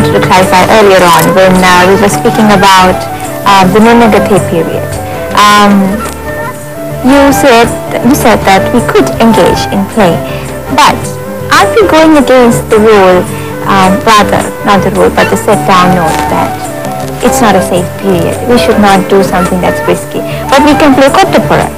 wanted to clarify earlier on when we were speaking about the Nunagate period. You said that we could engage in play, but aren't we going against the rule, rather not the rule but the set down note that it's not a safe period, we should not do something that's risky, but we can play kottapura?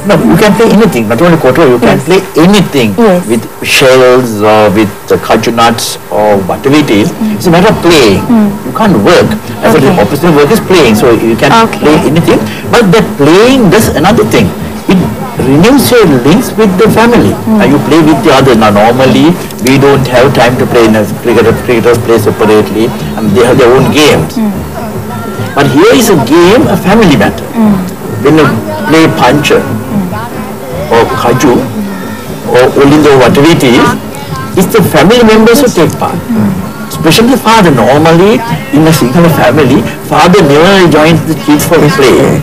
No, you can play anything, not only kottapura, you can play anything with shells or with kaju nuts or whatever it is. It's a matter of playing. You can't work. As the opposite work is playing, so you can play anything. But that playing does another thing. It renews your links with the family. And you play with the others. Now normally we don't have time to play in a cricketers play separately and they have their own games. But here is a game, a family matter. When you play puncher or kaju or olindo, whatever it is, it's the family members who take part. Especially the father. Normally in a single family, father never joins the kids for play.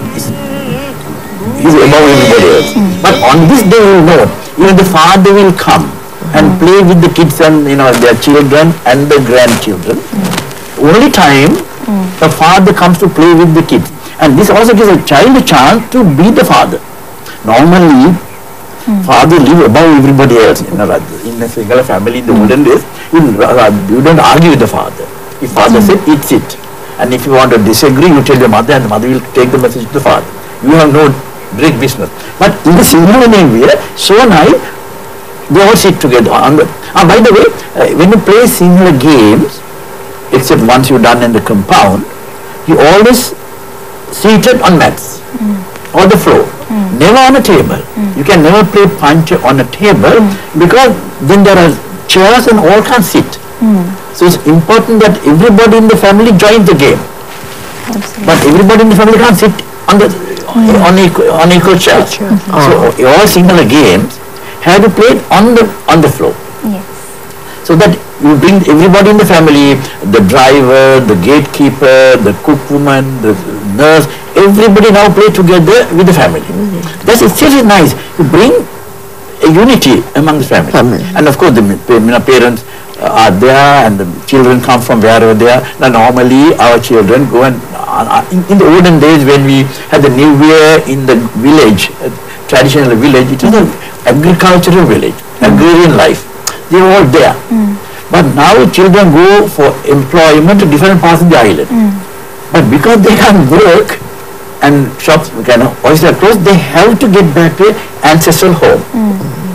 He's above everybody else. But on this day you know, even the father will come and play with the kids and their children and the grandchildren. Only time the father comes to play with the kids. And this also gives a child a chance to be the father. Normally, father live above everybody else. In a single family in the olden days, you don't argue with the father. If father said, it's it. And if you want to disagree, you tell your mother and the mother will take the message to the father. You have no big business. But in the single way, so nice, they all sit together. By the way, when you play single games, except once you're done in the compound, you always seated on mats or the floor, never on a table. You can never play punch on a table because then there are chairs and all can't sit. So it's important that everybody in the family joins the game. Absolutely. But everybody in the family can't sit on equal chairs. So all single games have to play on the floor. Yes. So that you bring everybody in the family, the driver, the gatekeeper, the cook woman, the nurse, everybody now play together with the family. That's itself nice. You bring a unity among the family. And of course the parents are there and the children come from wherever they are. Now normally our children go and, in the olden days when we had the New Year in the village, traditional village, it was an agricultural village, agrarian life. They are all there. But now children go for employment to different parts of the island. But because they can't work and shops oyster closed, they have to get back to ancestral home.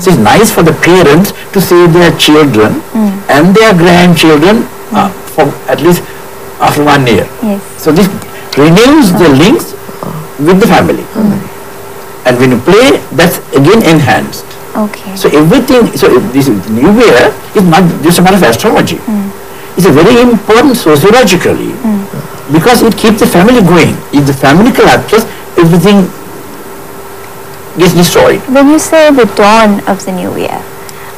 So it's nice for the parents to see their children and their grandchildren for at least after 1 year. So this renews the links with the family. And when you play, that's again enhanced. So everything, so this New Year is not just a matter of astrology. It's a very important sociologically because it keeps the family going. If the family collapses, everything gets destroyed. When you say the dawn of the New Year,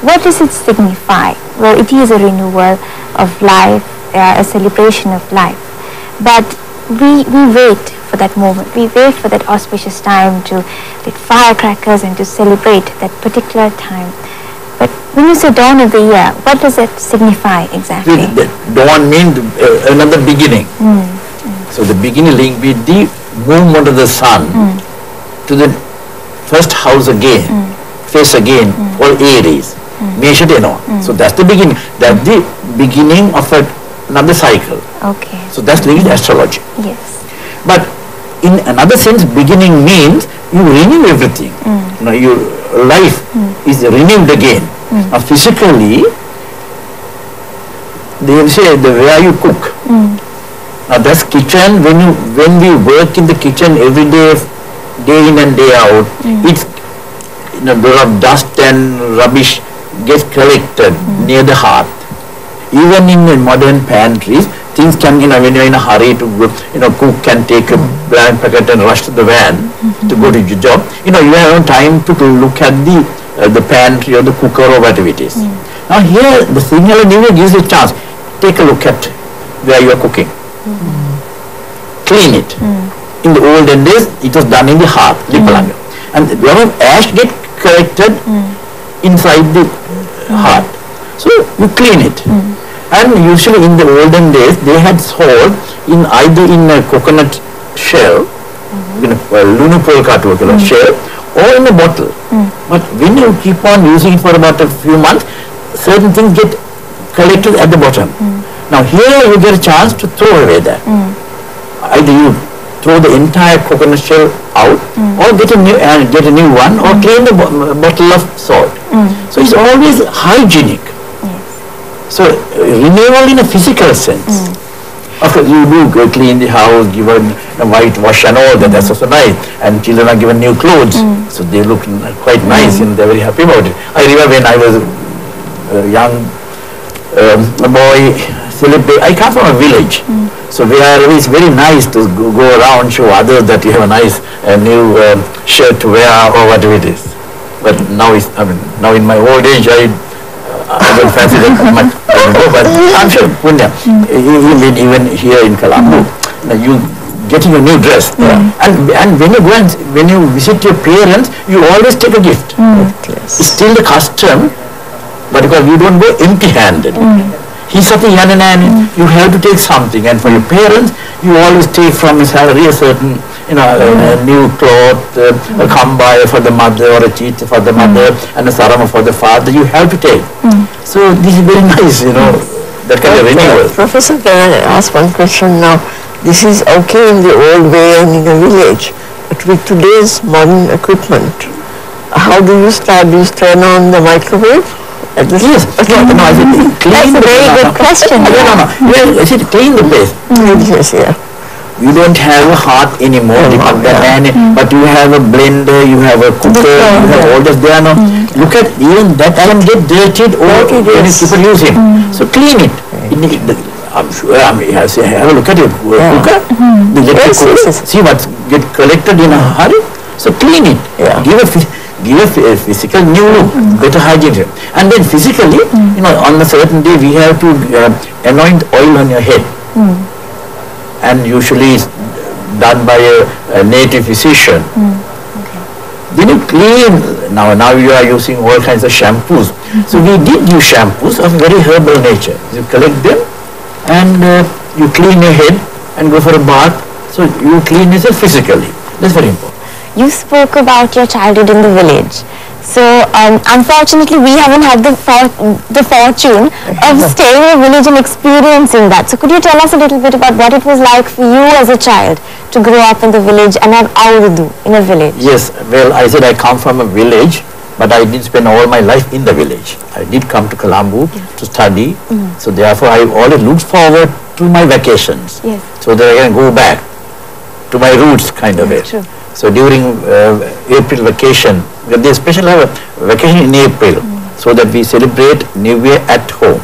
what does it signify? Well, it is a renewal of life, a celebration of life. But we wait for that moment. We wait for that auspicious time to lit firecrackers and to celebrate that particular time. But when you say dawn of the year, what does it signify exactly? The dawn means another beginning. So the beginning link with the movement of the sun to the first house again, face again, all Aries, So that's the beginning. That's the beginning of another cycle. So that's linked to astrology. But in another sense, beginning means you renew everything. Your life is renewed again. Now physically, they say the way you cook. Now that's kitchen. When we work in the kitchen every day, day in and day out, it's a lot of dust and rubbish gets collected near the hearth. Even in the modern pantries, things can, when you're in a hurry to go, cook can take a blank packet and rush to the van to go to your job. You have no time to look at the pantry or the cooker or whatever it is. Now here, the signal New Year gives you a chance. Take a look at where you are cooking. Clean it. In the olden days, it was done in the hearth, Lipalanga. And a lot of ash get collected inside the hearth. So you clean it. And usually in the olden days, they had salt in either in a coconut shell, lunar polka shell, or in a bottle. But when you keep on using it for about a few months, certain things get collected at the bottom. Now here you get a chance to throw away that. Either you throw the entire coconut shell out, or get a new one, or clean the bottle of salt. So it's always hygienic. So renewal in a physical sense. Of course, you do clean the house, give a whitewash and all that. That's also nice. And children are given new clothes, so they look quite nice and they're very happy about it. I remember when I was a young boy, I come from a village, so it's very nice to go around, show others that you have a nice new shirt to wear or whatever it is. But now, now in my old age, I don't fancy that much anymore, but I'm sure Punya, even here in Colombo, you getting a new dress, and when you go and when you visit your parents, you always take a gift. It's still the custom, but because you don't go empty-handed. He's something you have to take something, and for your parents, you always take from his salary a certain, a new cloth, a kambaya for the mother, or a cheat for the mother, and a sarama for the father. You have to take. So this is very nice, that kind of renewal. Professor, can I ask one question now? This is okay in the old way and in a village, but with today's modern equipment, how do you start? Do you turn on the microwave? Yes, clean That's a very good question. I said clean the place. Yes, yeah. You don't have a heart anymore, but you have a blender, you have a cooker, you have all this there now. Look at even that can get dirtied or when people use it. So clean it. I'm sure, have a look at it. Cooker, see what get collected in a hurry. So clean it. Give a physical new look, better hygiene. And then physically, on a certain day we have to anoint oil on your head. And usually it's done by a native physician. Then you clean, now you are using all kinds of shampoos. So we did use shampoos of very herbal nature. You collect them and you clean your head and go for a bath. So you clean yourself physically. That's very important. You spoke about your childhood in the village. So unfortunately, we haven't had the fortune of staying in a village and experiencing that. So could you tell us a little bit about what it was like for you as a child to grow up in the village and have Avurudu in a village? Yes, well, I said I come from a village, but I didn't spend all my life in the village. I did come to Colombo to study, so therefore I always looked forward to my vacations, so that I can go back to my roots kind of it. True. So during April vacation, they especially have a vacation in April, so that we celebrate New Year at home.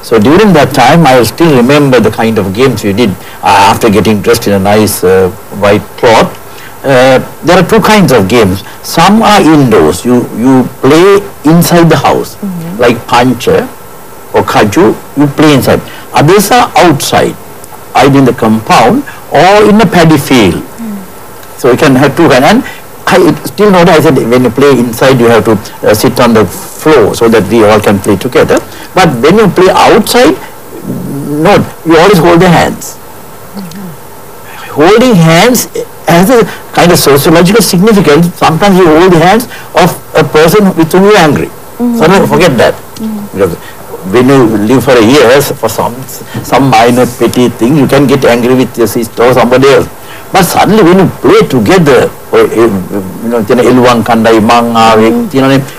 So during that time, I still remember the kind of games we did after getting dressed in a nice white cloth. There are two kinds of games. Some are indoors. You play inside the house, like pancha or kaju, you play inside. Others are outside, either in the compound or in a paddy field. So you can have two kinds. And I still know that I said when you play inside, you have to sit on the floor so that we all can play together. But when you play outside, no, you always hold the hands. Holding hands has a kind of sociological significance. Sometimes you hold the hands of a person with whom you are angry. So don't forget that. Because when you live for a year, for some minor petty thing, you can get angry with your sister or somebody else. But suddenly when you play together, Ilwang Kandai Manga,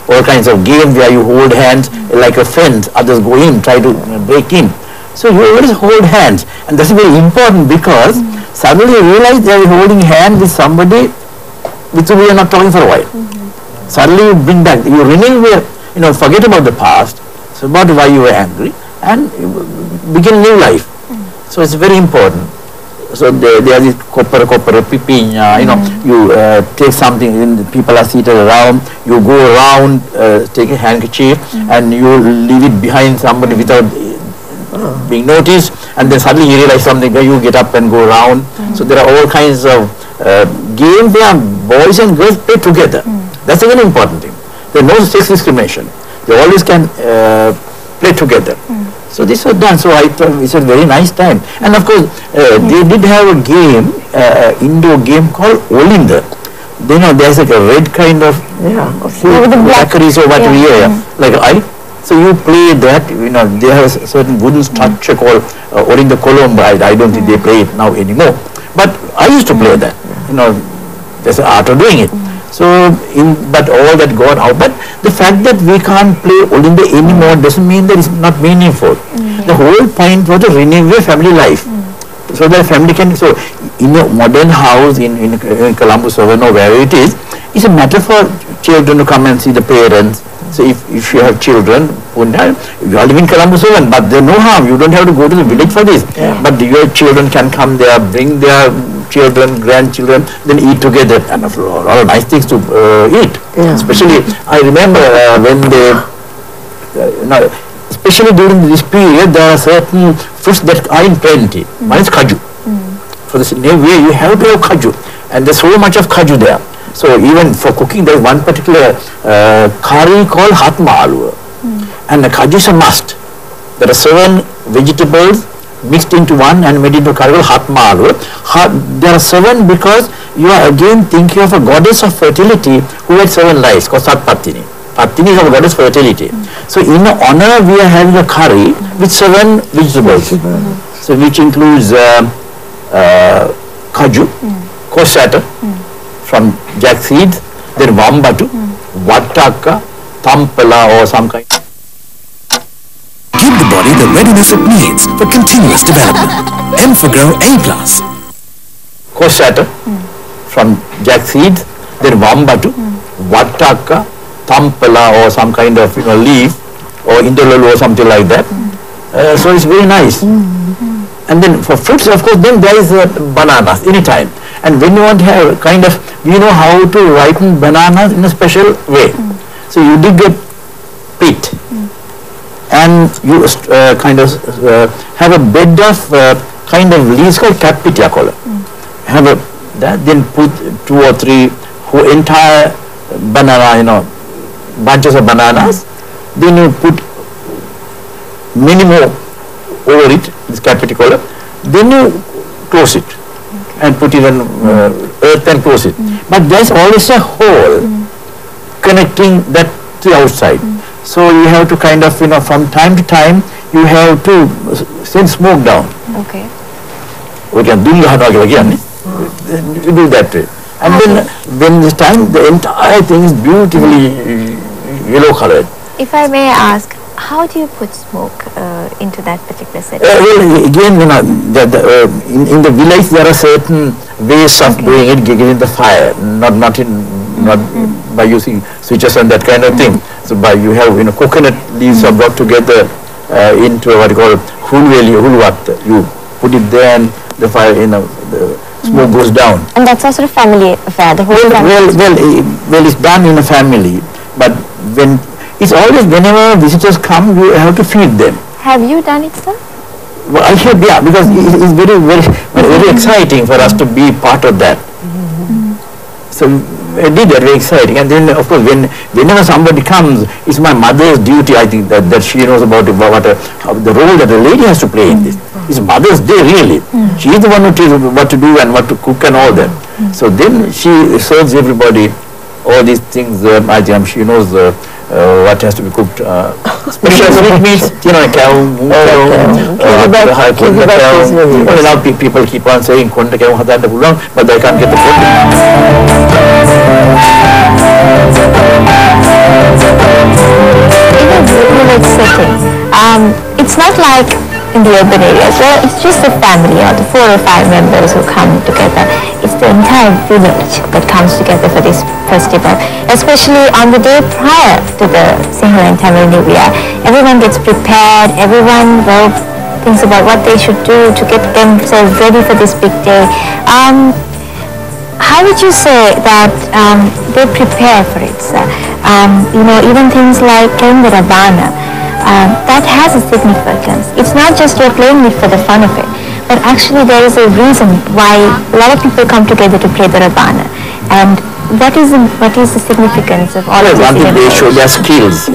all kinds of games where you hold hands like a fence, others go in, try to break in. So you always hold hands, and that's very important because suddenly you realize they are holding hands with somebody with whom we are not talking for a while. Suddenly you bring back, you renew, forget about the past, so about why you were angry, and begin new life. So it's very important. So there is copper pipinya, you take something, people are seated around, you go around, take a handkerchief and you leave it behind somebody without being noticed, and then suddenly you realize something where you get up and go around. So there are all kinds of games where boys and girls play together. That's a very important thing. There is no sex discrimination. They always can play together. So this was done. So I thought it's a very nice time. And of course, they did have a game, indoor game called Olinda. You know, there's like a red kind of blackeries or whatever, like I. So you play that, you know, they have a certain wooden structure called Olinda Colombo. I don't think they play it now anymore. But I used to play that, you know, there's an art of doing it. So, but all that gone out. But the fact that we can't play Olinda anymore doesn't mean that it's not meaningful. The whole point was to renew your family life. So that family can, so in a modern house in Colombo 7 or wherever it is, it's a matter for children to come and see the parents. So if you have children, you are living in Colombo 7, but there's no harm. You don't have to go to the village for this. But your children can come there, bring their children, grandchildren, then eat together, and a lot of nice things to eat. Especially, I remember when they, especially during this period, there are certain fruits that are in plenty. One is kaju. For this new way, you have to have kaju, and there's so much of kaju there. So even for cooking, there's one particular curry called hatma aloo, and the kaju is a must. There are 7 vegetables mixed into one and made into a curry called hatma aloo. There are 7 because you are again thinking of a goddess of fertility who had 7 lives called Satpatini. Patini is a goddess fertility. So in honor, we are having a curry with 7 vegetables. So which includes kaju, kosata from jack seeds, then wambatu, wattaka, tampala or some kind. Give the body the readiness it needs for continuous development. M for Grow A+. Kosata from jack seeds, then wambatu, wattaka, tampala or some kind of leaf or indololo or something like that. So it's very nice. And then for fruits, of course, then there is bananas anytime. And when you want to have kind of, you know how to ripen bananas in a special way. So you dig a pit and you kind of have a bed of kind of leaves called cappitia cola. Have that, then put 2 or 3 whole entire banana, bunches of bananas. Then you put many more over it, this cappitia cola. Then you close it and put it on earth and close it. But there's always a hole connecting that to the outside. So you have to kind of, from time to time, you have to send smoke down. Okay. We can do again. You do that way. And then when this time, the entire thing is beautifully yellow colored. If I may ask, how do you put smoke into that particular setting? Well, again, in the village there are certain ways of doing it, getting the fire, not by using switches and that kind of thing. So by you have coconut leaves are brought together into what you call hulwat. You put it there and the fire, the smoke goes down. And that's also a family affair. The whole family. Well, it's done in a family, but when it's always whenever visitors come, you have to feed them. Have you done it, sir? Well, I should, because it's very exciting for us to be part of that. So I did that, very exciting. And then, of course, whenever somebody comes, it's my mother's duty, I think, that she knows about the role that a lady has to play in this. It's Mother's Day, really. She is the one who tells what to do and what to cook and all that. So then she serves everybody all these things. I think she knows what has to be cooked. Special sweetmeats, cow, now people keep on saying konda kev hadanda puluwan, but they can't get the food. In a village setting, it's not like in the urban areas where it's just the family or the 4 or 5 members who come together. It's the entire village that comes together for this festival, especially on the day prior to the Sinhala and Tamil New Year. Everyone gets prepared, everyone thinks about what they should do to get themselves ready for this big day. How would you say that they prepare for it, sir? Even things like playing the Rabana, that has a significance. It's not just you're playing it for the fun of it, but actually there is a reason why a lot of people come together to play the Rabana. And what is the significance of all of this? They show their skills,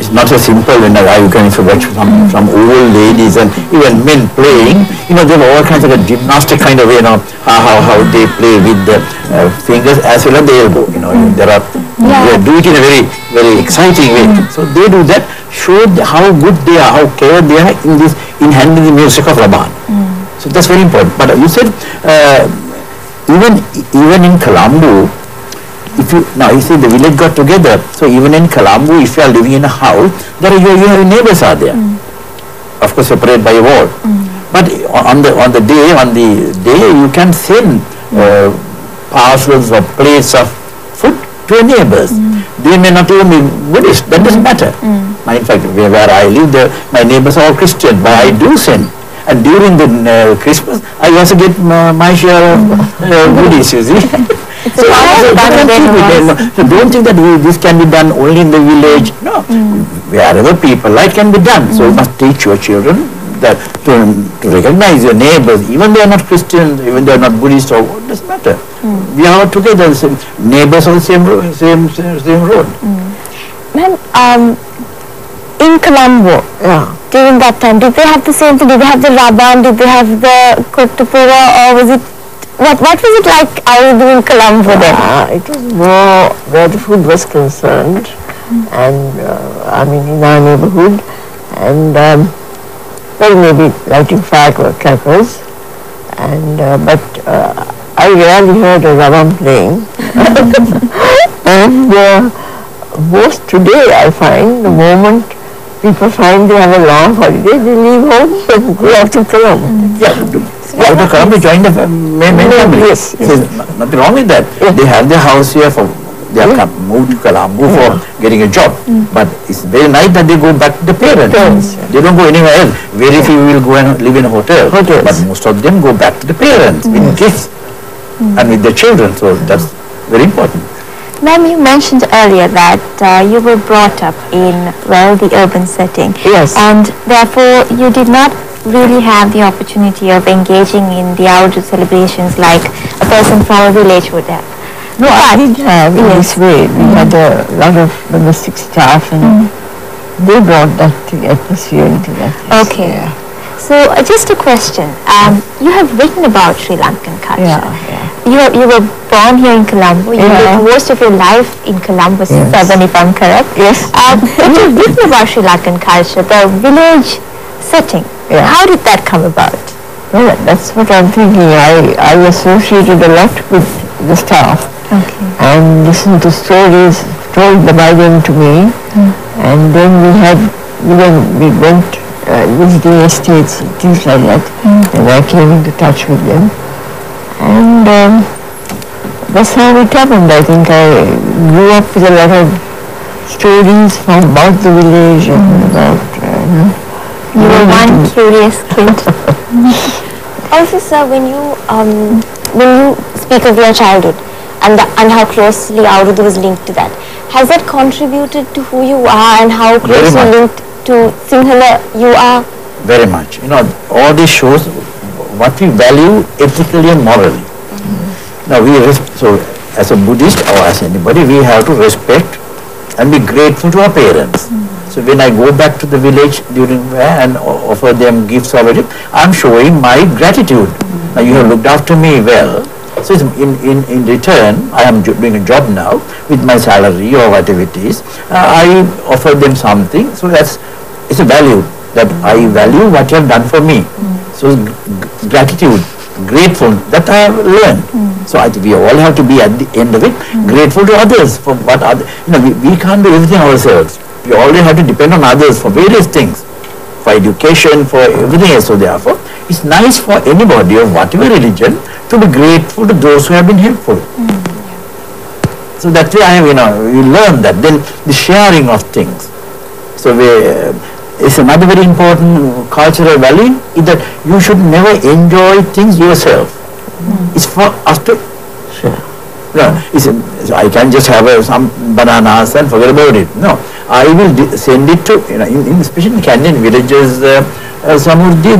It's not so simple when you can watch some old ladies and even men playing. You know, there are all kinds of a gymnastic kind of, you know, how they play with the fingers as well as the elbow. You know, there are they do it in a very, very exciting way. So they do that, show how good they are, how clever they are in handling the music of Raban. So that's very important. But you said even in Colombo, if you see the village got together, so even in Colombo, if you are living in a house, there your neighbors are there, of course separated by a wall. But on the day you can send parcels or plates of food to your neighbors. They may not even be Buddhist, that doesn't matter. In fact, where I live, my neighbors are all Christian, but I do send. And during the Christmas, I also get my share of goodies, you see. So don't think that this can be done only in the village. No, wherever people like can be done. So you must teach your children that to recognize your neighbors, even they are not Christian, even they are not Buddhist, or what doesn't matter. We are all together, neighbors on the same road. Ma'am, in Colombo, during that time, did they have the same thing? Did they have the Raban? Did they have the Kotapura? Or was it, what was it like in Colombo then? It was more where the food was concerned, and I mean in our neighborhood, and well, maybe lighting firecrackers, and but I rarely heard a Raban playing. And most today I find the moment people find they have a long holiday, they leave home and go out to Colombo. Go to Colombo, join the main family. Yes. There's nothing wrong with that. They have their house here they have moved to Colombo for getting a job. But it's very nice that they go back to the parents. They don't go anywhere else. Very few will go and live in a hotel. But most of them go back to the parents with kids and with their children. So that's very important. Ma'am, you mentioned earlier that you were brought up in, well, the urban setting. Yes. And therefore, you did not really have the opportunity of engaging in the Avurudu celebrations like a person from a village would have. No, I did have in this way. We had a lot of domestic staff and they brought that atmosphere into that. Okay. So just a question. You have written about Sri Lankan culture. You were born here in Colombo. You lived most of your life in Colombo, 7 if I'm correct. Yes. You have written about Sri Lankan culture, the village setting. How did that come about? Well, that's what I'm thinking. I associated a lot with the staff and listened to stories told by them to me. And then we went visiting estates, things like that, and I came into touch with them. And that's how it happened. I think I grew up with a lot of stories about the village and about, you were one curious kid. Also, sir, when you speak of your childhood and how closely Avurudu is linked to that, has that contributed to who you are and how closely linked to Sinhala you are? Very much. You know, all this shows what we value ethically and morally. Now, so as a Buddhist or as anybody, we have to respect and be grateful to our parents. So when I go back to the village and offer them gifts or whatever, I'm showing my gratitude. Now, you have looked after me well. So in return, I am doing a job now with my salary or whatever it is. I offer them something. So it's a value that I value what you have done for me. So gratitude, grateful, that I have learned. So I think we all have to be at the end of it grateful to others for what we can't do everything ourselves. We always have to depend on others for various things, for education, for everything else. So therefore, it's nice for anybody of whatever religion to be grateful to those who have been helpful. So that's why we learn that. Then the sharing of things. So it's another very important cultural value is that you should never enjoy things yourself. It's for us to share. I can just have some bananas and forget about it. No, I will send it to, especially in Kenyan villages, Samurdi,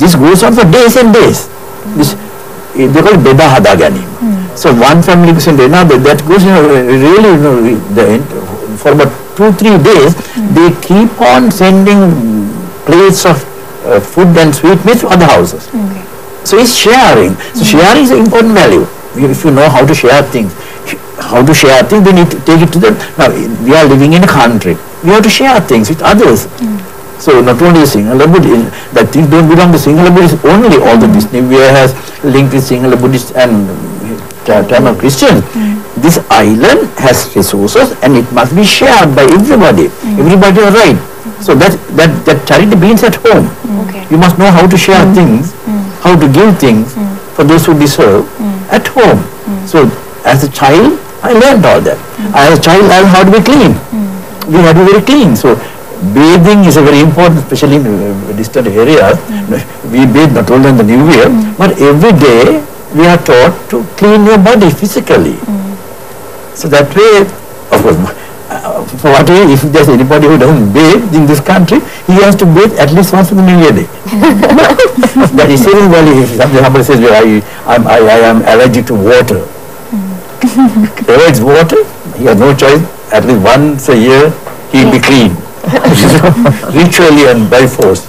this goes on for days and days. They call it Beda Hadagani. So one family send another, that goes really for about 2-3 days, they keep on sending plates of food and sweetmeats to other houses. So it's sharing. So sharing is an important value. If you know how to share things, we need to take it to them. Now, we are living in a country. We have to share things with others. So not only Sinhala Buddhist, that things don't belong to Sinhala Buddhist only, although this New Year has linked with Sinhala Buddhist and Tamil Christian. This island has resources and it must be shared by everybody. Everybody are right. So that charity begins at home. You must know how to share things, how to give things for those who deserve at home. So as a child, I learned all that. As a child, I learned how to be clean. We had to be very clean. So bathing is a very important, especially in distant areas. We bathe not only on the New Year, but every day we are taught to clean your body physically. So that way, of course, for what if there's anybody who doesn't bathe in this country, he has to bathe at least once in the New Year day. That is really, if somebody says, I am allergic to water. Whether it's water, he has no choice. At least once a year, he'll be clean. Ritually and by force.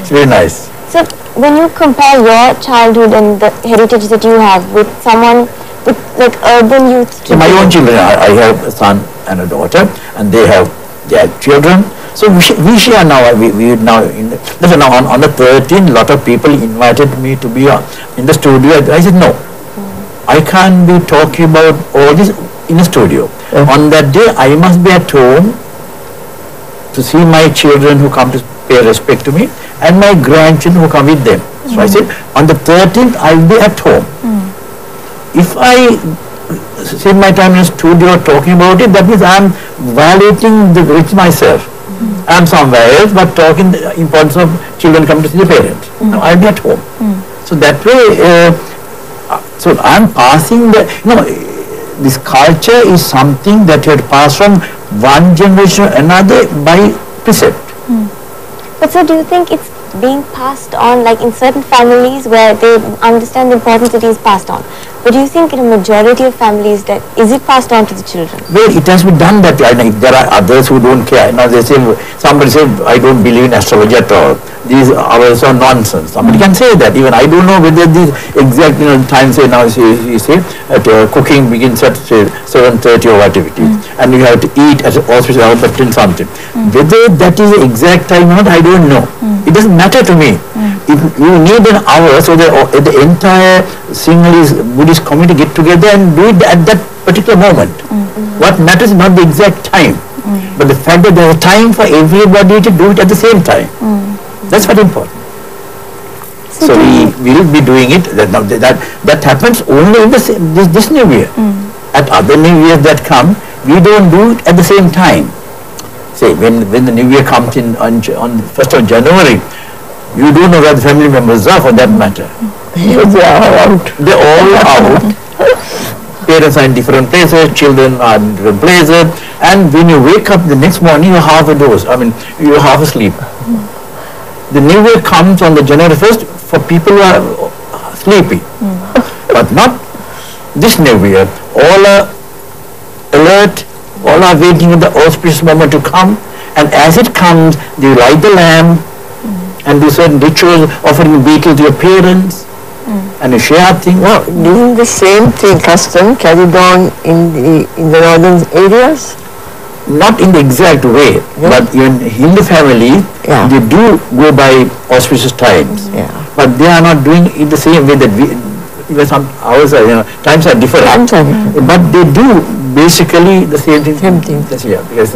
It's very nice. So when you compare your childhood and the heritage that you have with someone with like urban youth So my own children, I have a son and a daughter, and they have their children. So we share now. We now on the 13th, lot of people invited me to be in the studio. I said no, I can't be talking about all this in a studio. On that day, I must be at home to see my children who come to pay respect to me and my grandchildren who come with them. So I said, on the 13th, I will be at home. If I spend my time in a studio talking about it, that means I am violating the rights myself. I am somewhere else, but talking the importance of children coming to see the parents. Now I will be at home. So that way, so I am passing the, this culture is something that you have to pass from one generation to another by precept. But so do you think it's being passed on, like in certain families where they understand the importance that it is passed on? But do you think in a majority of families that is it passed on to the children? Well, it has been done that way. There are others who don't care. Now they say, somebody said, I don't believe in astrology at all. These hours are nonsense. Somebody can say that. Even I don't know whether these exact time say now you say at cooking begins at say 7:30 or whatever it is, and you have to eat at auspicious hour 10 something. Whether that is the exact time or not, I don't know. It doesn't matter to me. If you need an hour so that the entire Sinhalese Buddhist community get together and do it at that particular moment. What matters is not the exact time, but the fact that there is time for everybody to do it at the same time. That's what important. So we will be doing it. That happens only in this New Year. At other New Years that come, we don't do it at the same time. Say when the New Year comes in on 1st of January, you don't know where the family members are for that matter. They are out. They're all out. Parents are in different places, children are in different places, and when you wake up the next morning, you're half a dose. I mean, you're half asleep. The New Year comes on the January 1st for people who are sleepy, but not this New Year. All are alert, all are waiting for the auspicious moment to come, and as it comes, they light the lamp and do certain rituals, offering betel to your parents, and you share things. Now, doing the same thing, custom carried on in the northern areas? Not in the exact way, but even in the family, they do go by auspicious times. But they are not doing it the same way that even some hours are, times are different. But they do basically the same thing. Because,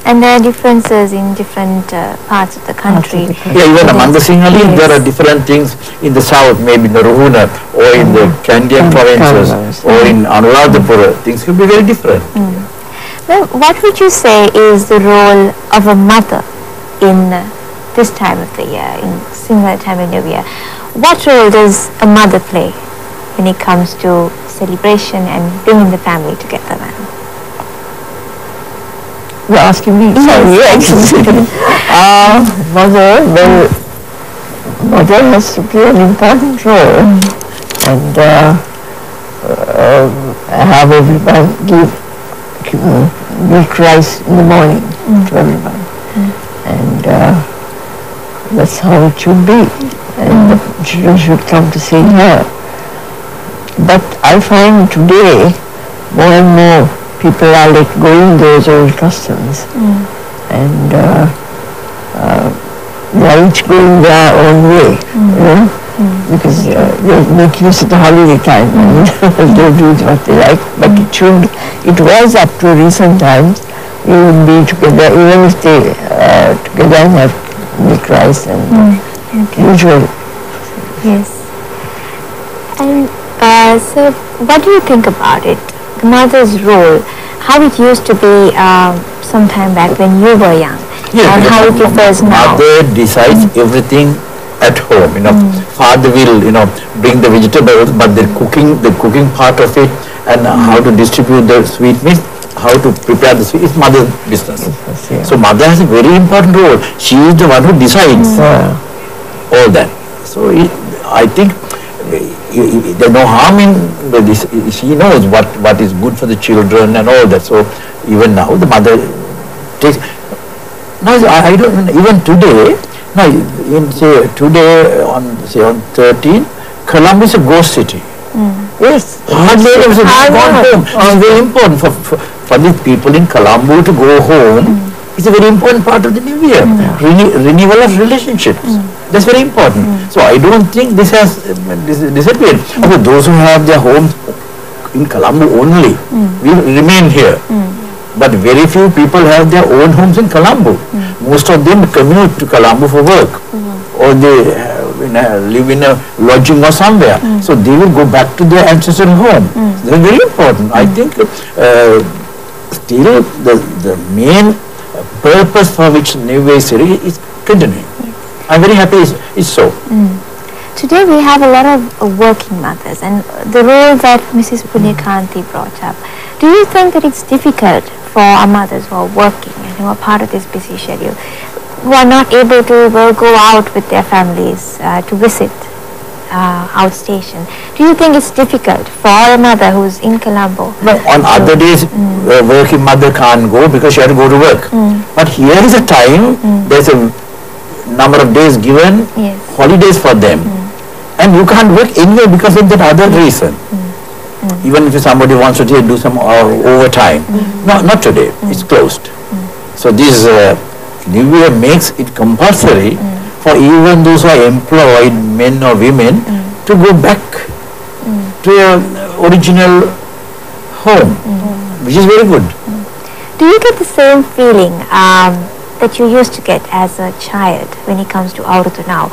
and there are differences in different parts of the country. Even among the Sinhalese, there are different things in the south, maybe in the Ruhuna, or in the Kandyan provinces, or in Anuradhapura. Things could be very different. Well, what would you say is the role of a mother in this time of the year, in Sinhala Tamil New Year? What role does a mother play when it comes to celebration and bringing the family together, ma'am? You're asking me? Mother has to play an important role, and have everyone milk rice in the morning to everyone. And that's how it should be. And the children should come to see her. But I find today more and more people are let go in those old customs. And they are each going their own way, you know, because they make use of the holiday time and they do what they like. But it was up to recent times, we would be together, even if they together and have milk rice and usual. Yes. And so what do you think about it? The mother's role, how it used to be some time back when you were young, and how it differs now. Mother decides everything at home, you know. Father will, you know, bring the vegetables, but the cooking part of it, and how to distribute the sweetmeats, how to prepare the sweet, is mother's business. So mother has a very important role. She is the one who decides all that. So I think there's no harm in this. She knows what is good for the children and all that. So even now the mother takes. Now I don't even today. Now today on 13, Colombo is a ghost city. Yes. Hardly ever gone home. It's very important for the people in Colombo to go home. It's a very important part of the new year. Renewal of relationships. That's very important. So I don't think this has disappeared. Okay, those who have their homes in Colombo only will remain here. But very few people have their own homes in Colombo. Most of them commute to Colombo for work, or they live in a lodging or somewhere. So they will go back to their ancestral home. That's very important. I think still the main purpose for which New Year series is continuing. I'm very happy it's so. Today we have a lot of working mothers, and the role that Mrs. Punyakanti brought up. Do you think that it's difficult for our mothers who are working and who are part of this busy schedule, who are not able to go out with their families to visit outstation? Do you think it's difficult for a mother who's in Colombo? No, on other days, working mother can't go because she has to go to work. But here is a time, there's a number of days given, holidays for them. And you can't work anywhere because of that other reason. Even if somebody wants to do some overtime. No, not today. It's closed. So this New Year makes it compulsory for even those who are employed, men or women, to go back to your original home, which is very good. Do you get the same feeling that you used to get as a child when it comes to Avurudu now?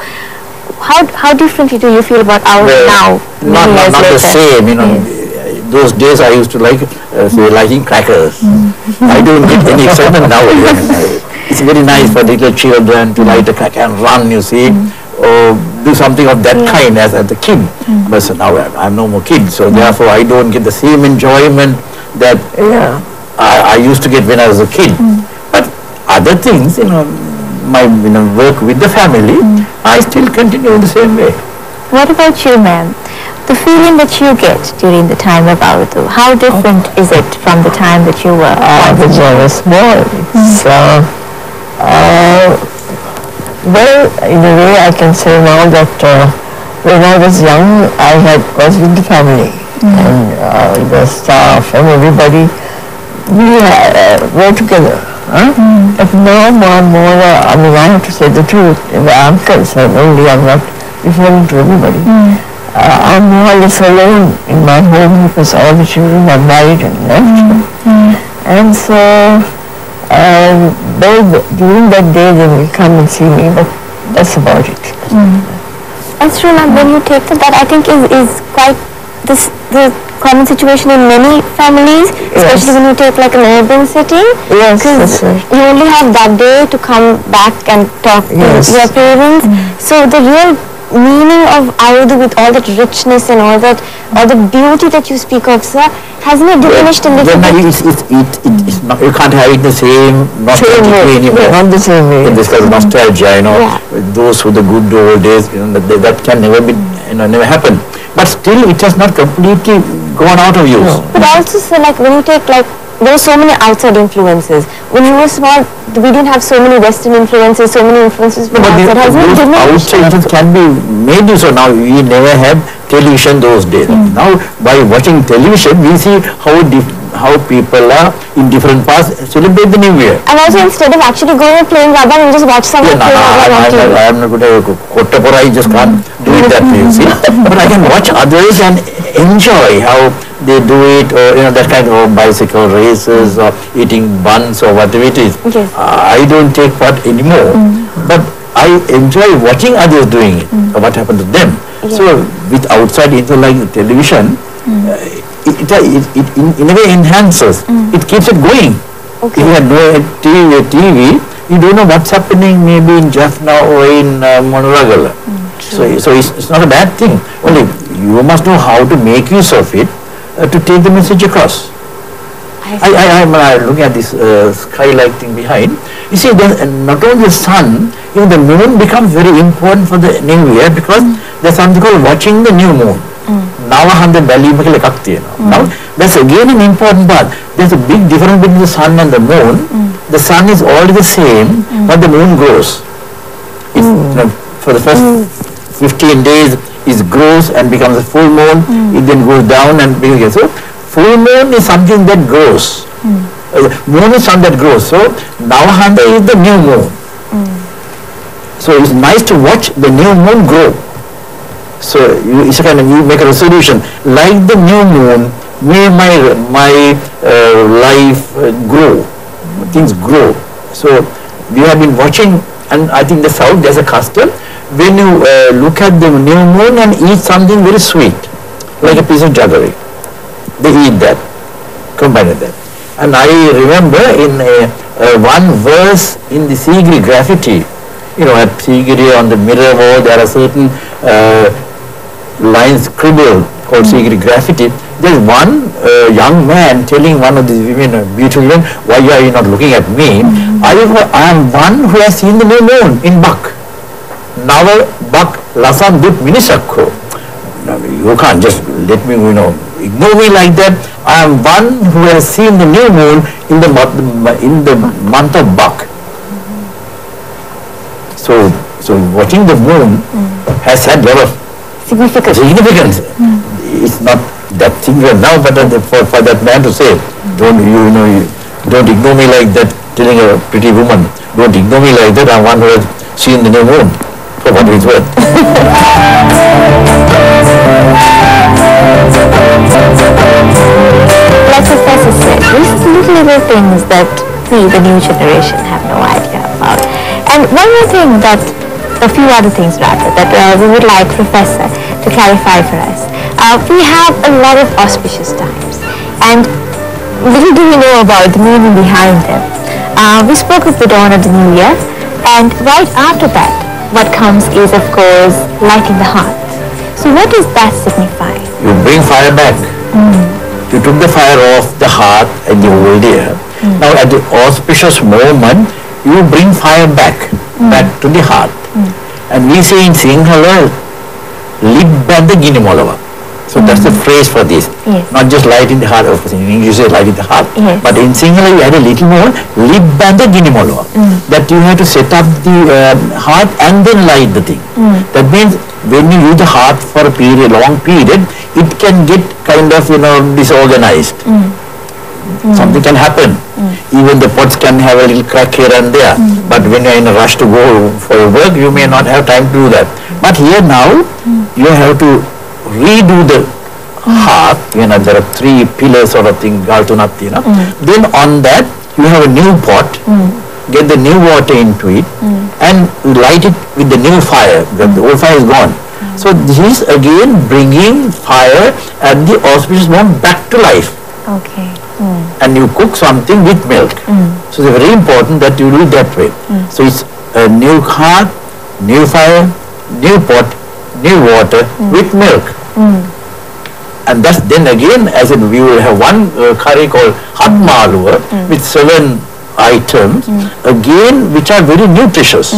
How differently do you feel about Avurudu now? Not the same, you know. Those days I used to like say lighting crackers. I don't get any excitement now. It's very nice for little children to light a cracker and run, you see, or do something of that kind as a kid. But so now I'm no more kid, so therefore I don't get the same enjoyment that I used to get when I was a kid. But other things, you know, my work with the family, I still continue in the same way. What about you, ma'am? The feeling that you get during the time of Avurudu, how different is it from the time that you were when I was small? It's, well, in a way I can say now that when I was young, I was with the family and the staff and everybody, we were together. But now more and more, I mean, I have to say the truth, I'm concerned only, I'm not referring to everybody. I'm more or less alone in my home because all the children are married and left. And so, during that day they will come and see me, but that's about it. That's true, ma'am. When you take that, I think is quite the common situation in many families, especially when you take like an urban setting. Yes, that's right. You only have that day to come back and talk to your parents. So the real meaning of Avurudu with all that richness and all the beauty that you speak of, sir, hasn't it diminished a little bit? It's not, you can't have it the same, not the same way. This kind of nostalgia, you know, those who the good old days, you know, that can never be, never happen. But still, it has not completely gone out of use. But also, sir, like when you take like there were so many outside influences. When you were small, we didn't have so many Western influences, so many influences from outside. Has it diminished? Outside influence can be made use of. Now we never had television those days. Now by watching television, we see how people are in different parts celebrate the New Year. And also instead of actually going and playing Rabba, you just watch someone play Rabba on TV. I am not good at Kottapura, I just can't do it that way, you see. But I can watch others and enjoy how they do it, or that kind of bicycle races or eating buns or whatever it is. Yes. I don't take part anymore, but I enjoy watching others doing it, what happened to them. Yes. So with outside influence like television, it in a way enhances, it keeps it going. Okay. If you have no TV, you don't know what's happening maybe in Jaffna or in Monoragala. So it's not a bad thing. Only you must know how to make use of it to take the message across. I'm looking at this sky-like thing behind. You see, then not only the sun, even the moon becomes very important for the New Year, because there's something called watching the new moon. Now that's again an important part. There's a big difference between the sun and the moon. The sun is already the same, but the moon grows. For the first 15 days, it grows and becomes a full moon. It then goes down and becomes. So full moon is something that grows. Moon is something that grows. So Navahanda is the new moon. So it's nice to watch the new moon grow. So it's a kind of, you make a resolution, like the new moon, may my life grow, things grow. So we have been watching, and I think the South, there's a custom, when you look at the new moon and eat something very sweet, like a piece of jaggery, they eat that, combine that. And I remember in one verse in the Sigiri graffiti, at Sigiri on the mirror wall, there are certain lines scribbled called Sigiri graffiti. There's one young man telling one of these women, beautiful women, why are you not looking at me? I am one who has seen the new moon in Bak. Now Bak Lasan Dut Minisakko. You can't just let me, ignore me like that. I am one who has seen the new moon in the month of Bak. So watching the moon has had a lot of significance. It's not that significant now, but for that man to say, don't ignore me like that, telling a pretty woman, don't ignore me like that, I'm one who has seen the new moon, for what it's worth. Like Professor said, these little things that we, the new generation, have no idea about. And one more thing a few other things rather, that we would like Professor to clarify for us. We have a lot of auspicious times, and little do we know about the meaning behind them. We spoke of the dawn of the new year, and right after that, what comes is, of course, lighting the hearth. So what does that signify? You bring fire back. You took the fire off the hearth in the old year. Now at the auspicious moment, you bring fire back to the hearth. And we say in Sinhala, Libbanda Ginimolava. So that's the phrase for this. Yes. Not just light in the heart, of course in English you say light in the heart. Yes. But in Sinhala you add a little more, Libbanda Ginimolava. That you have to set up the heart and then light the thing. That means when you use the heart for a long period, it can get kind of, disorganized. Something can happen. Even the pots can have a little crack here and there. But when you're in a rush to go for your work, you may not have time to do that. But here now, you have to redo the hearth. There are 3 pillars sort of thing, Galtunatina. Then on that, you have a new pot, get the new water into it, and light it with the new fire. The old fire is gone. So this is again bringing fire at the auspicious moment back to life. Okay. And you cook something with milk. So it's very important that you do it that way. So it's a new hearth, new fire, new pot, new water with milk. And that's then again, as in we will have one curry called Hatmalua with 7 items, again which are very nutritious.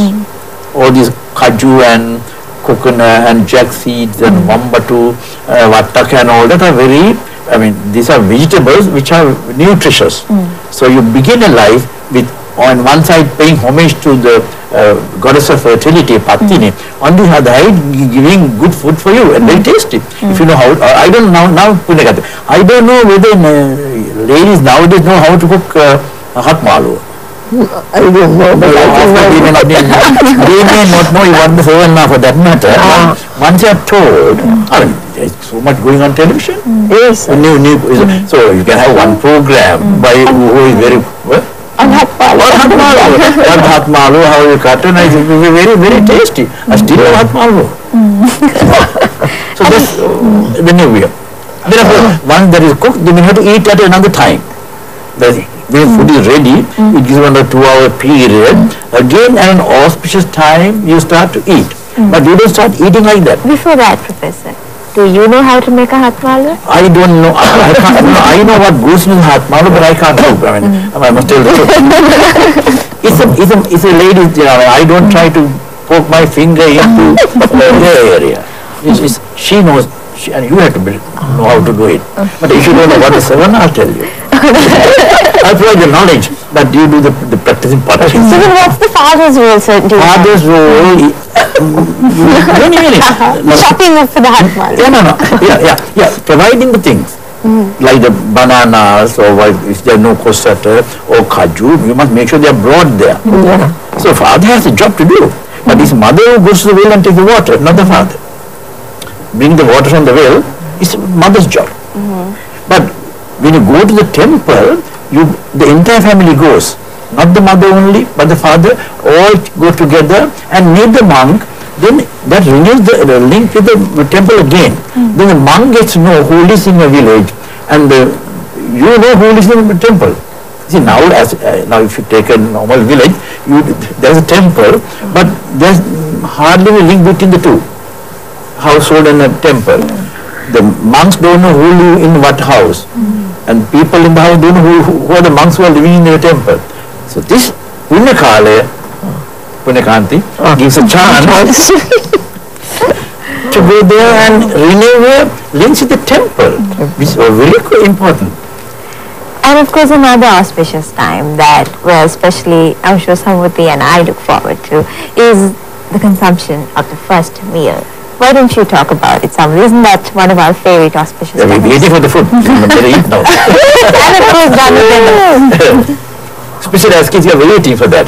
All these kaju and coconut and jack seeds and wambatu, vattaka and all that are very I mean, these are vegetables which are nutritious. So you begin a life with, on one side, paying homage to the goddess of fertility, Patini. On the other side, giving good food for you and very tasty. If you know how, I don't know now, I don't know whether ladies nowadays know how to cook hot malu. I don't know, but They may not know even the phone now for that matter. Once you are told, I mean, there's so much going on television. yes, So you can have one program by who is very well. Hot malu, how you cut and it will be very, very tasty. I still love hot malu. So that's the new year. Therefore, once that is cooked, then you have to eat at another time. When food is ready, it gives 1 or 2 hour period. Again, at an auspicious time, you start to eat. But you don't start eating like that. Before that, Professor, do you know how to make a hot malu? I don't know. I can't. I know what goes in hot malu, but I can't cook. I mean, I must tell the truth. It's a lady. I don't try to poke my finger into their area. She knows. And you have to know how to do it. But if you don't know what is seven, I'll tell you. I'll provide the knowledge, but you do the practicing part. So then what's the father's role, sir? Father's role, Chopping up for the hot malu. Yeah. Providing the things. Like the bananas, or if there are no cossata or kaju, you must make sure they are brought there. So father has a job to do. But it's mother who goes to the well and takes the water, not the father. Bring the water from the well is mother's job. But when you go to the temple, the entire family goes. Not the mother only, but the father, all go together and meet the monk. Then that renews the link with the temple again. Then the monk gets to know who lives in a village, and you know who lives in the temple. See, now if you take a normal village, there is a temple, but there is hardly a link between the two. Household and a temple. The monks don't know who live in what house, and people in the house don't know who are the monks who are living in the temple. So this Punyakanti gives a chance to go there and renew links with the temple, which is very important. And of course another auspicious time that, well, especially I'm sure Samvati and I look forward to, is the consumption of the first meal. Why don't you talk about it? Some reason that's one of our favorite auspicious times. We're waiting for the food. Better eat now. And of course done. Especially as kids, you're waiting for that.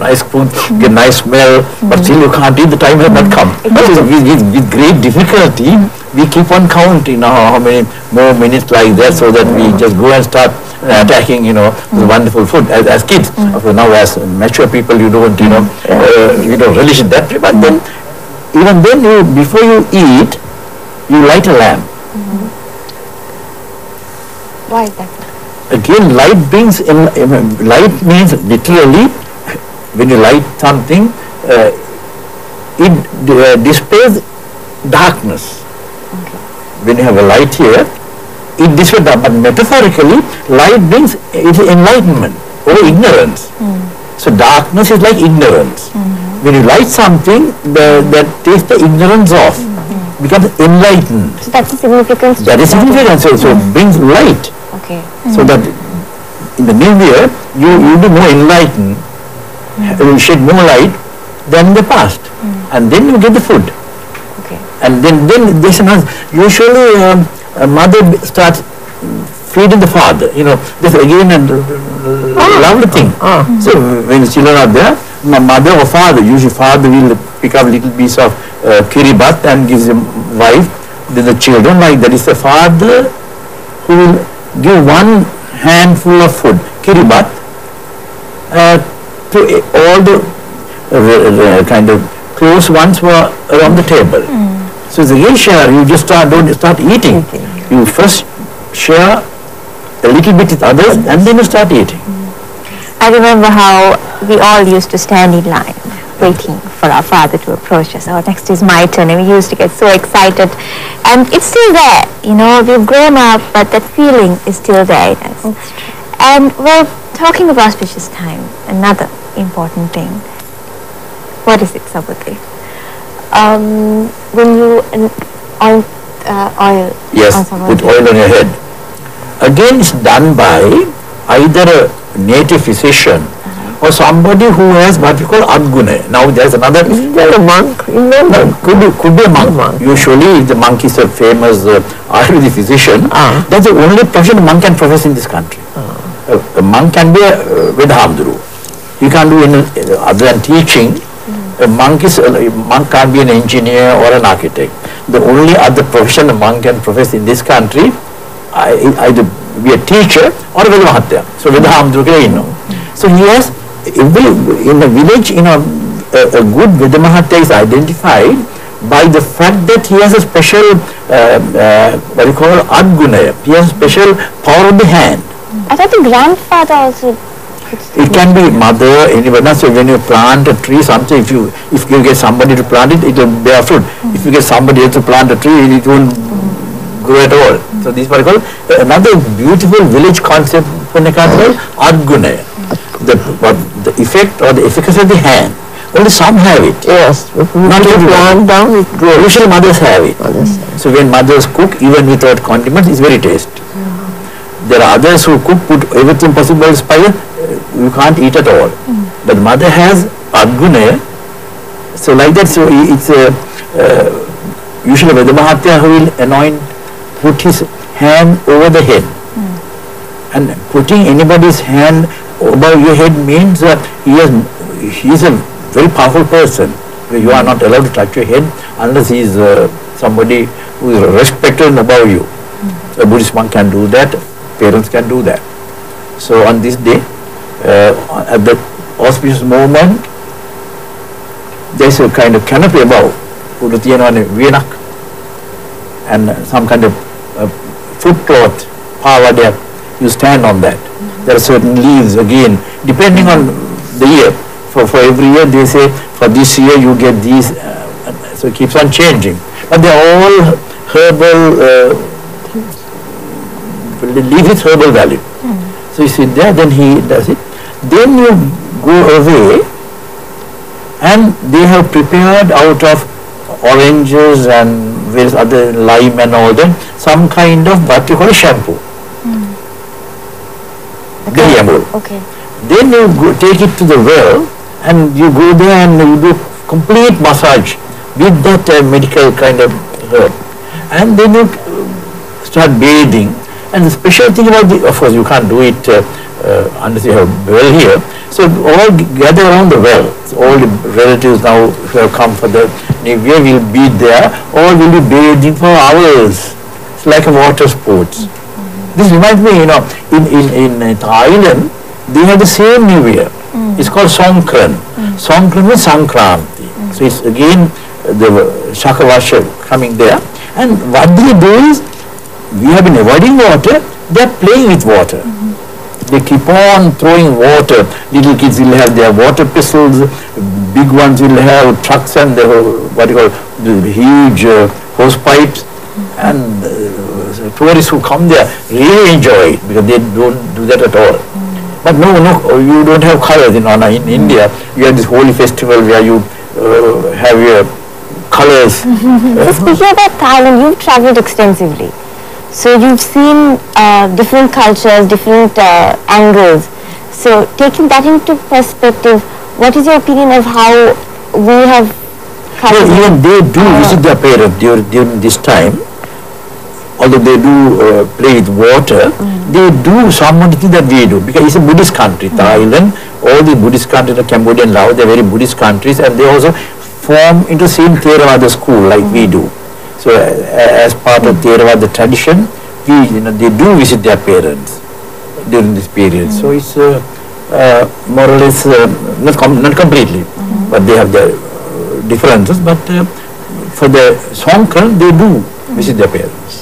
Nice food, get nice smell, but still you can't eat. The time has not come. With great difficulty, we keep on counting how many more minutes like that, so that we just go and start attacking, the wonderful food as kids. Now as mature people, you don't, you don't relish it that way. But then, even then, before you eat, you light a lamp. Why is that? Again, light brings in, light means literally, when you light something, it displays darkness. When you have a light here, it displays darkness. But metaphorically, light brings enlightenment or ignorance. So darkness is like ignorance. When you light something, that takes the ignorance off, becomes enlightened. So that's the significance. That is significant. So it brings light. Okay. So that in the new year, you be more enlightened, you shed more light than in the past. And then you get the food. Okay. And then there's another, usually a mother starts feeding the father, this again a lovely thing. So when children are there, my mother or father, usually father will pick up little piece of kiribat and gives him wife. Then the children, like that is the father who will give one handful of food, kiribat, to all the kind of close ones who are around the table. So the real share, you just don't start eating. You first share a little bit with others, and then you start eating. I remember how we all used to stand in line waiting for our father to approach us. Oh, next is my turn, and we used to get so excited. And it's still there, we've grown up, but that feeling is still there in us. And we're talking of auspicious time, another important thing. What is it, Sabati? When you oil. Yes, put oil on your head. again it's done by either a native physician or somebody who has what we call adgune. Now there's another. Is there a monk? No, could be a monk. Usually if the monk is a famous Ayurvedic physician, that's the only profession a monk can profess in this country. A monk can be a Avurudhu. He can't do any other than teaching. A monk can't be an engineer or an architect. The only other profession a monk can profess in this country, either be a teacher or a Vedamahatya. So Vedamahatya, So he has, in a village, a good Vedamahatya is identified by the fact that he has a special, what you call Adgunaya. He has a special power of the hand. I thought the grandfather also. It can be mother, anyone else. So when you plant a tree, something, if you get somebody to plant it, it will bear fruit. If you get somebody else to plant a tree, it won't grow at all. So this is what I call another beautiful village concept for Nekatral, Adgunaya. The effect or the efficacy of the hand. Only some have it. Yes. Not everyone. Plant down, it grows. Usually mothers have it. So when mothers cook, even without condiments, it's very tasty. There are others who cook, put everything possible spice, you can't eat at all. But mother has adgune, so like that, so it's usually Vedamahatya who will anoint, put his hand over the head. And putting anybody's hand over your head means he is a very powerful person. You are not allowed to touch your head unless he is somebody who is respected and above you. A Buddhist monk can do that. Parents can do that. So on this day, at the auspicious moment, there is a kind of canopy above, and some kind of foot cloth, pavadya, you stand on that. There are certain leaves again, depending on the year. For every year they say, for this year you get these, so it keeps on changing. But they are all herbal, leave its herbal value. So you sit there, then he does it. Then you go away and they have prepared out of oranges and various other lime and all that, some kind of what you call shampoo. Okay. Then you take it to the well and you go there and you do complete massage with that medical kind of herb. And then you start bathing. And the special thing about of course you can't do it unless you have well here. So all gather around the well. So all the relatives now who have come for the New Year will be there, all will be bathing for hours. It's like a water sports. This reminds me, in Thailand, they have the same New Year. It's called Songkran. Songkran means Sankranti. So it's again the Shakavasha coming there. And what they do is, we have been avoiding water, they are playing with water. They keep on throwing water. Little kids will have their water pistols, big ones will have trucks and the huge hose pipes. And tourists who come there really enjoy it because they don't do that at all. But no, you don't have colors in India. You have this holy festival where you have your colors. Speaking about Thailand, you've traveled extensively. So you've seen different cultures, different angles. So taking that into perspective, what is your opinion of how we have even they do visit their parents during this time. Although they do play with water, they do some of the things that we do because it's a Buddhist country. Thailand, all the Buddhist countries, Cambodia and Laos, they're very Buddhist countries, and they also form into same Theravada school like we do. So as part of Theravada tradition, they do visit their parents during this period. So it's more or less not completely, but they have their differences. But for the Songkran, they do visit their parents.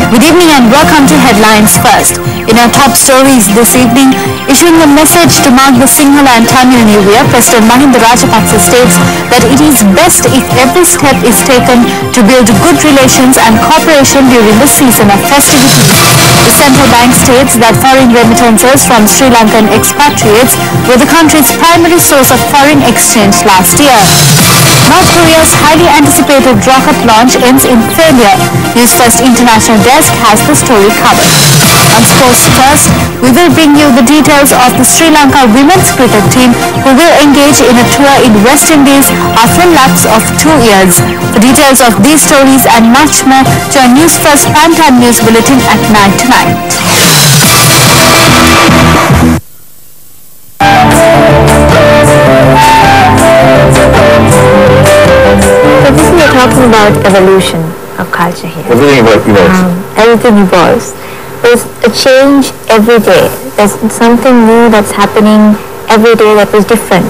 Good evening and welcome to Headlines First. In our top stories this evening, issuing a message to mark the Sinhala and Tamil New Year, President Mahinda Rajapaksa states that it is best if every step is taken to build good relations and cooperation during the season of festivities. The central bank states that foreign remittances from Sri Lankan expatriates were the country's primary source of foreign exchange last year. North Korea's highly anticipated rocket launch ends in failure. News First International Desk has the story covered. On Sports First, we will bring you the details of the Sri Lanka women's cricket team who will engage in a tour in West Indies after a lapse of 2 years. For details of these stories and much more, join News First Primetime News Bulletin at 9 tonight. So this we are talking about evolution of culture here. Everything evolves. Everything evolves. There's a change every day. There's something new that's happening every day that was different.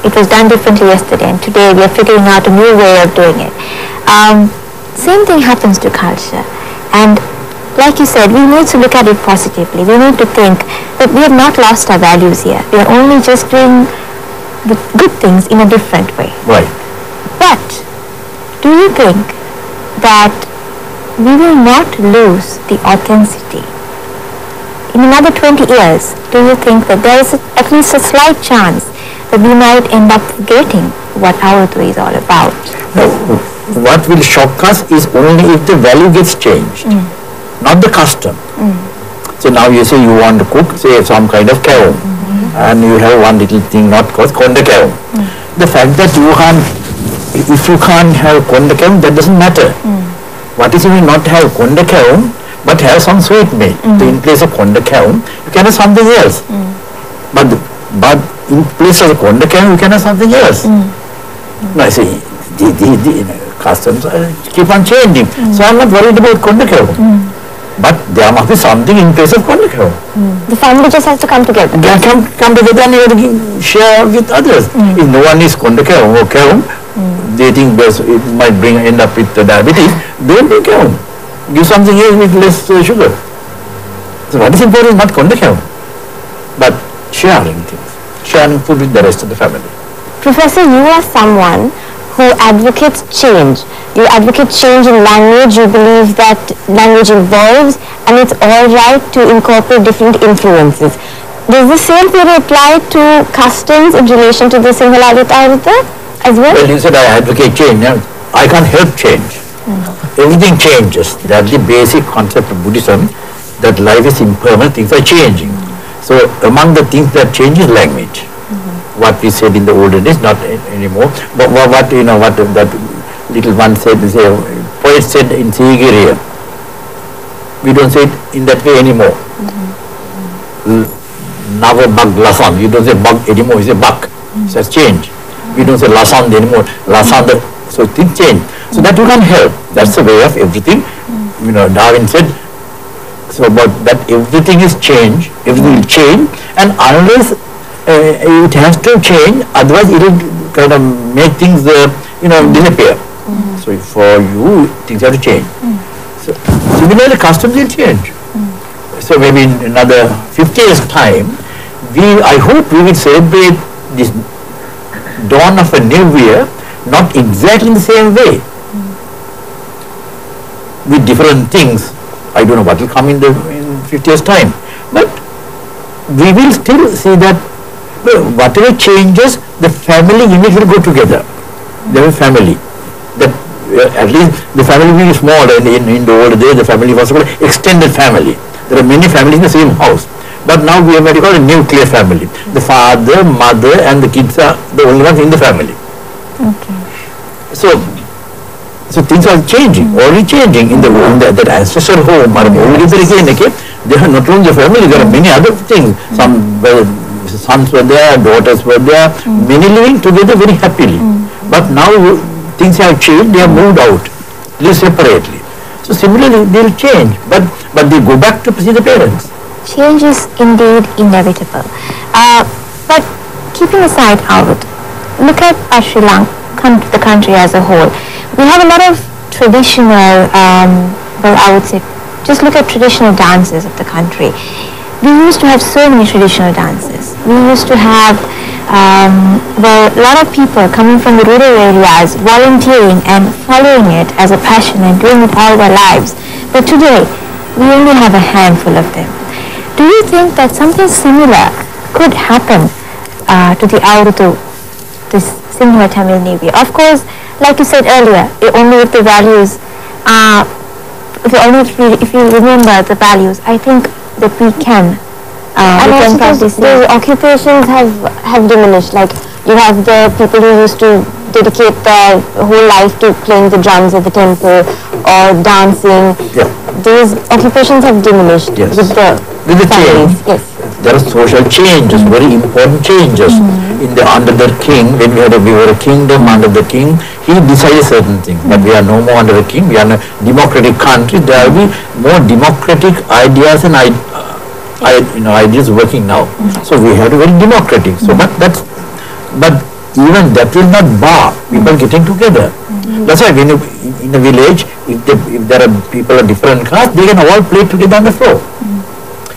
It was done differently yesterday, and today we are figuring out a new way of doing it. Same thing happens to culture. And like you said, we need to look at it positively. We need to think that we have not lost our values here. We are only just doing the good things in a different way. Right. But do you think that we will not lose the authenticity? In another 20 years, do you think that there is at least a slight chance that we might end up forgetting what Avurudu is all about? No, what will shock us is only if the value gets changed, not the custom. So now you say you want to cook, say some kind of kerum, and you have one little thing not called konda kerum. The fact that you can't, if you can't have konda kerum, that doesn't matter. What is if you not have konda kerum, but have some sweet meat? So in place of konda kerum, you can have something else. But in place of konda kerum, you can have something else. Now see, the customs keep on changing. So I'm not worried about konda kerum. But there must be something in place of konda kerum. The family just has to come together. They can come together and you have to share with others. If no one is konda kerum or kerum, they think it might end up with diabetes, don't take kerum. Give something else with less sugar. So what is important is not konda kerum, but sharing things. Sharing food with the rest of the family. Professor, you are someone who advocates change. You advocate change in language. You believe that language evolves and it's all right to incorporate different influences. Does the same theory apply to customs in relation to the Sinhala Avurudu as well? Well, you said I advocate change. I can't help change. Everything changes. That's the basic concept of Buddhism, that life is impermanent, things are changing. So among the things that change is language. What we said in the olden days, not anymore. But what that little one said, poet said in Sigiriya, we don't say it in that way anymore. Nava bug lasan, you don't say bug anymore, you say buck. So that's change. We don't say lasan anymore, lasan, so things change. So that you can help. That's the way of everything. Darwin said, so but that everything is change, everything will change, and unless it has to change, otherwise it will kind of make things disappear. So for you, things have to change. So similarly, customs will change. So maybe in another 50 years time, I hope we will celebrate this dawn of a new year, not exactly in the same way, with different things. I don't know what will come in 50 years time, but we will still see that whatever changes, the family unit will go together. There is family. That at least the family will be small, and in the old days the family was called extended family. There are many families in the same house. But now we have what we call a nuclear family. The father, mother and the kids are the only ones in the family. Okay. So things are changing, already changing in that ancestral home. They are not only the family, there are many other things. Some sons were there, daughters were there, many living together very happily. But now things have changed, they have moved out, live separately. So similarly, they will change, but they go back to see the parents. Change is indeed inevitable. But keeping aside Avurudu, look at Sri Lanka, the country as a whole. We have a lot of traditional, I would say, just look at traditional dances of the country. We used to have so many traditional dances. We used to have a lot of people coming from the rural areas volunteering and following it as a passion and doing it all their lives. But today, we only have a handful of them. Do you think that something similar could happen to the Avurudu, this Sinhala Tamil New Year. Of course, like you said earlier, only if the values if you remember the values, I think that we can practice. The occupations have diminished. Like you have the people who used to dedicate their whole life to playing the drums at the temple or dancing. Yeah. Those occupations have diminished with the change. Yes. There are social changes, very important changes. Under the king, when we were a kingdom under the king, he decided certain things. But we are no more under the king. We are in a democratic country. There will be more democratic ideas and ideas working now. So we have to be very democratic. So, but even that will not bar people getting together. That's why when in a village, if there are people of different castes, they can all play together on the floor.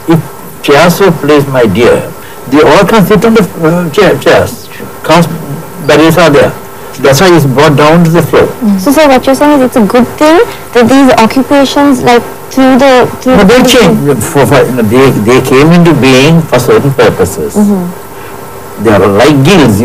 If Chiasso plays My Dear, they all can sit on the chairs. Caste barriers are there. That's why it's brought down to the floor. So sir, what you're saying is it's a good thing that these occupations, like through the... But they changed. They came into being for certain purposes. They are like guilds,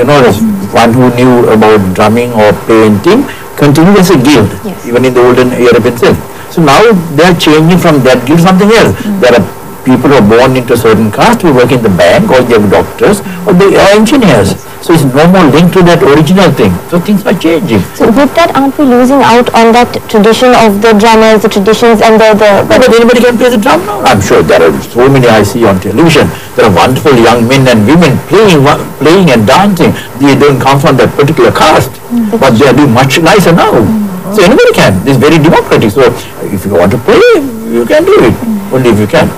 one who knew about drumming or painting continued as a guild, even in the olden European sense. So now they are changing from that guild to something else. There are people who are born into certain caste who work in the bank, or they are doctors, or they are engineers. So it's no more linked to that original thing. So things are changing. So with that, aren't we losing out on that tradition of the drummers, the traditions and the But anybody can play the drum now. I'm sure there are so many I see on television. There are wonderful young men and women playing and dancing. They don't come from that particular caste, but they are doing much nicer now. So anybody can. This is very democratic. So if you want to play, you can do it. Only if you can.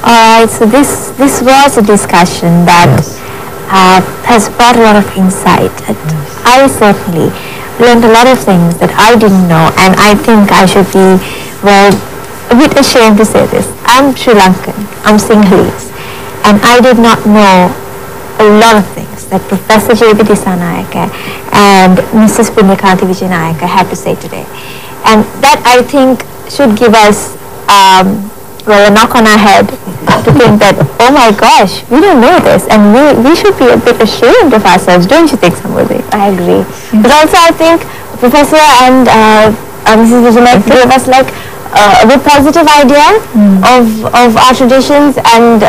Alright, so this was a discussion that has brought a lot of insight. I certainly learned a lot of things that I didn't know, and I think I should be, well, a bit ashamed to say this. I'm Sri Lankan, I'm Sinhalese, and I did not know a lot of things that Professor J.B. Disanayake and Mrs. Punyakanti Vijayanayake had to say today. And that, I think, should give us a knock on our head to think that, oh my gosh, we don't know this, and we should be a bit ashamed of ourselves, don't you think, Samruddhi? I agree. But also I think Professor and Mrs. Vijayanayake gave us like a very positive idea of our traditions and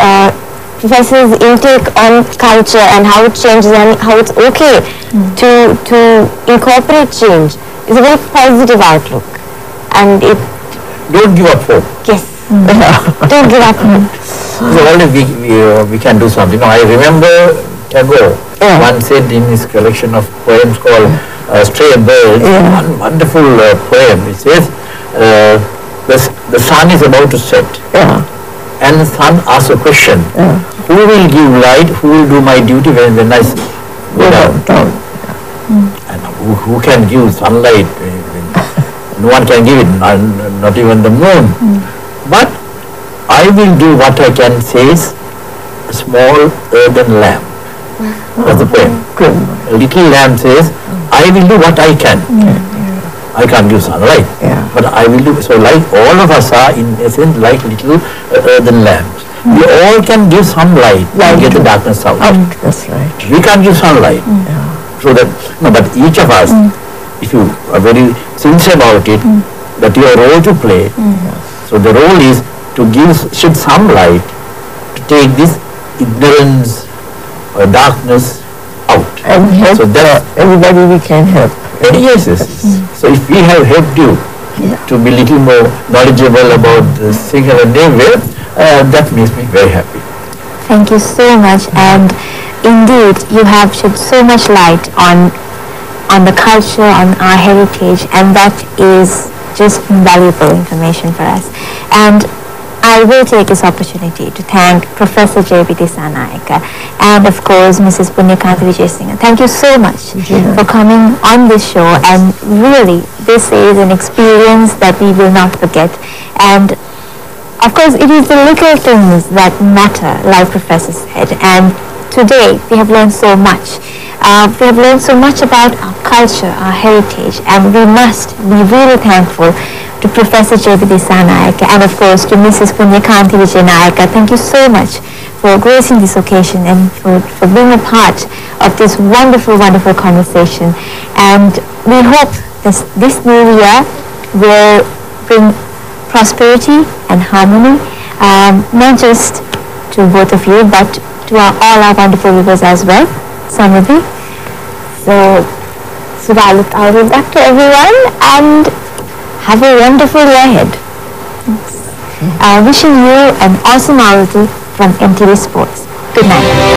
Professor's intake on culture and how it changes and how it's okay to incorporate change is a very positive outlook. And it... Don't give up hope. Yes. Don't give up hope. So only we can do something. I remember Tagore once said in his collection of poems called Stray Birds, one wonderful poem. It says, the sun is about to set, and the sun asks a question, who will give light, who will do my duty when I go down? And who can give sunlight? No one can give it, not even the moon. But I will do what I can, says a small earthen lamp. That's the poem. A little lamp says, I will do what I can. I can't give sunlight, but I will do. So like all of us are in essence like little earthen lamps. We all can give some light and get the darkness out. That's right. We can't give sunlight. So that, but each of us, if you are very sincere about it, that your role to play. So the role is to shed some light, to take this ignorance or darkness out. And help so everybody we can help. Yes. So if we have helped you to be little more knowledgeable about the Sinhala name, that makes me very happy. Thank you so much, and indeed you have shed so much light on the culture, on our heritage, and that is just invaluable information for us. And I will take this opportunity to thank Professor J.B. Disanayake and of course Mrs. Punyakanti Vijayanayake. Thank you so much for coming on this show, and really this is an experience that we will not forget. And of course it is the little things that matter, like Professor said, and today we have learned so much. We have learned so much about our culture, our heritage, and we must be really thankful to Professor Jayapati Sanayaka, and of course to Mrs. Punyakanti Vijayanayaka. Thank you so much for gracing this occasion and for being a part of this wonderful, wonderful conversation. And we hope this new year will bring prosperity and harmony, not just to both of you, but to all our wonderful viewers as well. Samruddhi. So, Subalit, I'll give back to everyone and have a wonderful year ahead. Wishing you an awesome Avurudu from MTV Sports. Good night.